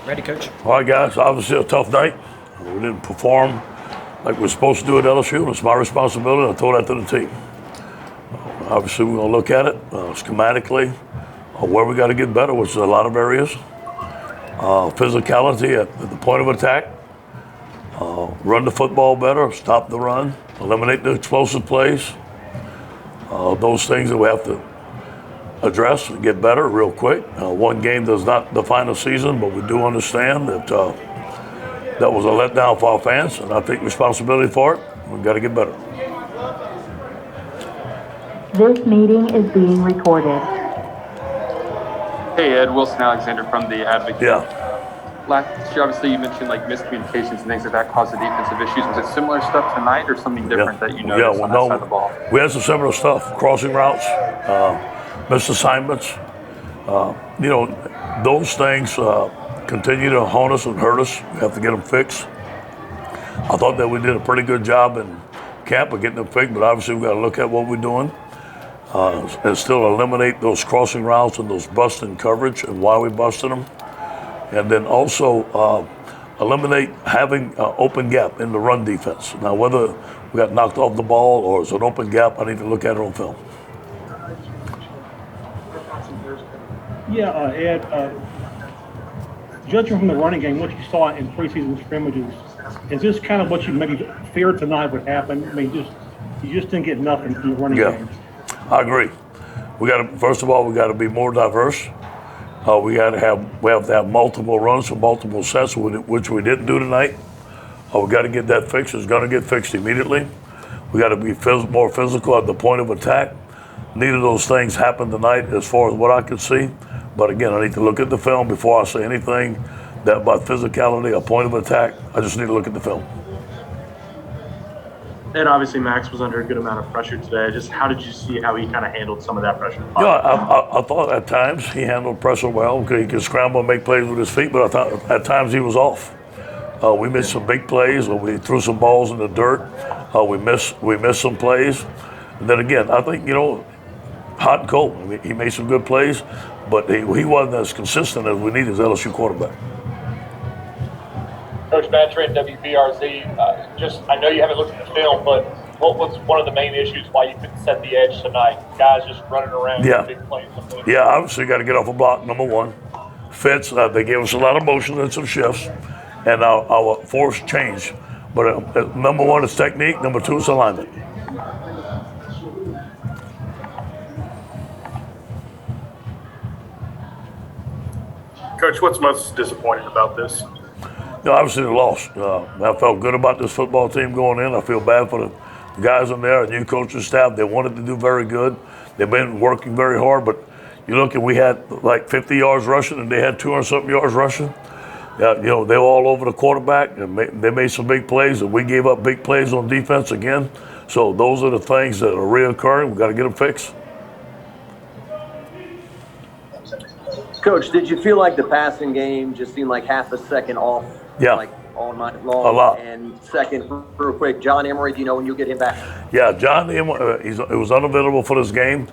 Ready, Coach? All right, guys, obviously a tough night. We didn't perform like we're supposed to do at LSU, and it's my responsibility. I told that to the team. Obviously, we're going to look at it schematically, where we got to get better, which is a lot of areas. Physicality at the point of attack. Run the football better, stop the run, eliminate the explosive plays. Those things that we have to address and get better real quick. One game does not define a season, but we do understand that that was a letdown for our fans, and I take responsibility for it. We've got to get better. This meeting is being recorded. Hey, Ed, Wilson Alexander from The Advocate. Yeah. Last year, obviously, you mentioned like miscommunications and things like that caused the defensive issues. Was it similar stuff tonight or something different that you noticed on that side of the ball? We had some similar stuff, crossing routes, missed assignments. Those things continue to haunt us and hurt us. We have to get them fixed. I thought that we did a pretty good job in camp of getting them fixed, but obviously we've got to look at what we're doing and still eliminate those crossing routes and those busting coverage and why we busted them. And then also eliminate having an open gap in the run defense. Now, whether we got knocked off the ball or it's an open gap, I need to look at it on film. Yeah, Ed, judging from the running game, what you saw in preseason scrimmages, is this kind of what you maybe feared tonight would happen? I mean, you just didn't get nothing from the running game. I agree. First of all, we got to be more diverse. We have to have multiple runs for multiple sets, which we didn't do tonight. We got to get that fixed. It's going to get fixed immediately. We got to be more physical at the point of attack. Neither of those things happened tonight as far as what I could see. But again, I need to look at the film before I say anything about physicality, a point of attack. I just need to look at the film. And obviously Max was under a good amount of pressure today. Just how did you see how he kind of handled some of that pressure? I thought at times he handled pressure well. He could scramble and make plays with his feet, but I thought at times he was off. We missed some big plays, or we threw some balls in the dirt. We missed some plays. And then again, I think, hot and cold. I mean, he made some good plays, but he wasn't as consistent as we need as LSU quarterback. Coach Matt Trent, WBRZ. I know you haven't looked at the film, but what was one of the main issues why you couldn't set the edge tonight? Guys just running around. Big plays. Yeah, obviously got to get off a block, number one. Fits, they gave us a lot of motion and some shifts, and our force changed. But number one is technique, number two is alignment. Coach, what's most disappointing about this? Obviously the loss. I felt good about this football team going in. I feel bad for the guys in there, the new coaching staff. They wanted to do very good. They've been working very hard, but you look and we had like 50 yards rushing and they had 200-something yards rushing. They were all over the quarterback and they made some big plays, and we gave up big plays on defense again. So those are the things that are reoccurring. We've got to get them fixed. Coach, did you feel like the passing game just seemed like half a second off? Yeah. Like all night long? A lot. And second, real quick, John Emery, do you know when you'll get him back? Yeah, John Emery, it was unavailable for this game.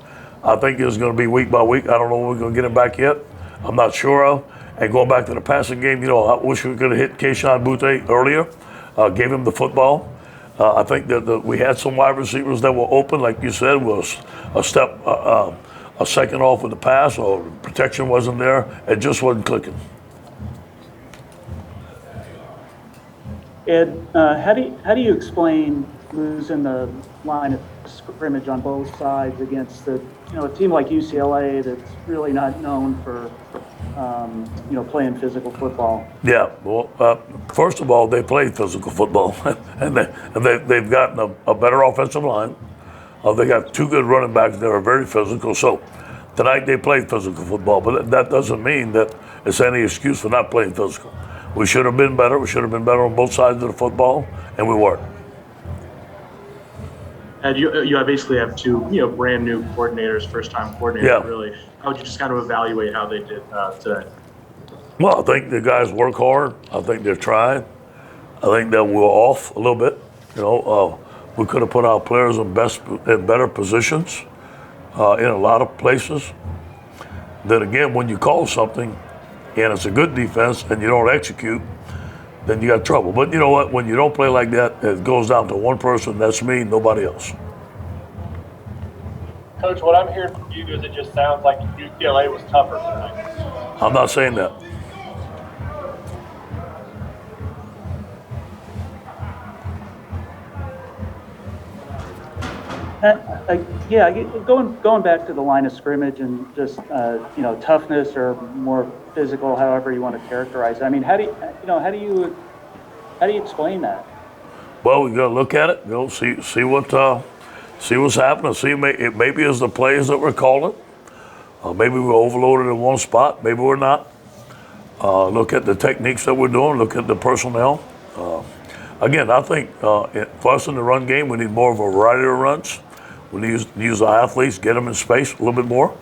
I think it's going to be week by week. I don't know when we're going to get him back yet. I'm not sure of. And going back to the passing game, I wish we could have hit Keyshawn Butte earlier, gave him the football. I think that we had some wide receivers that were open, like you said, was a second off with the pass, or protection wasn't there. It just wasn't clicking. Ed, how do you explain losing the line of scrimmage on both sides against a team like UCLA that's really not known for playing physical football? Yeah, well, first of all, they play physical football, and they've gotten a better offensive line. They got two good running backs that are very physical. So tonight they played physical football, but that doesn't mean that it's any excuse for not playing physical. We should have been better. We should have been better on both sides of the football, and we weren't. And you basically have two brand new coordinators, first time coordinators. Really, how would you just kind of evaluate how they did today? Well, I think the guys work hard. I think they're trying. I think that we're off a little bit. We could have put our players in better positions in a lot of places. Then again, when you call something, and it's a good defense, and you don't execute, then you got trouble. But you know what? When you don't play like that, it goes down to one person. That's me, nobody else. Coach, what I'm hearing from you is it just sounds like UCLA was tougher tonight. I'm not saying that. Going back to the line of scrimmage and just toughness or more physical, however you want to characterize it. I mean, how do you explain that? Well, we got to look at it. See what's happening. See, maybe it's the plays that we're calling. Maybe we're overloaded in one spot. Maybe we're not. Look at the techniques that we're doing. Look at the personnel. Again, I think for us in the run game, we need more of a variety of runs. We need to use our athletes, get them in space a little bit more.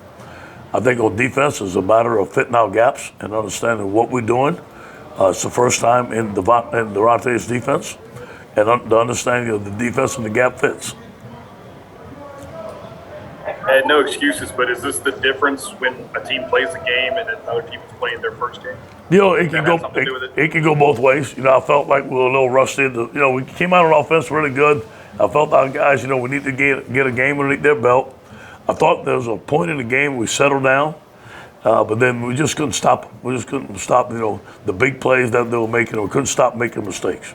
I think on defense is a matter of fitting out gaps and understanding what we're doing. It's the first time in Durante's defense, and the understanding of the defense and the gap fits. And no excuses, but is this the difference when a team plays a game and then another team is playing their first game? It can go both ways. I felt like we were a little rusty. We came out on offense really good. I felt our guys, we need to get a game underneath their belt. I thought there was a point in the game we settled down, but then we just couldn't stop. We just couldn't stop, the big plays that they were making. We couldn't stop making mistakes.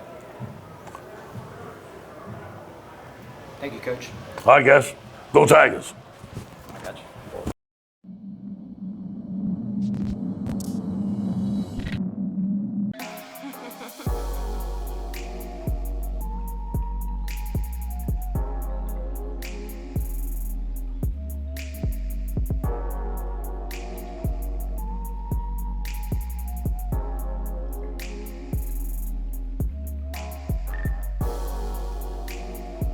Thank you, Coach. All right, guys. Go Tigers.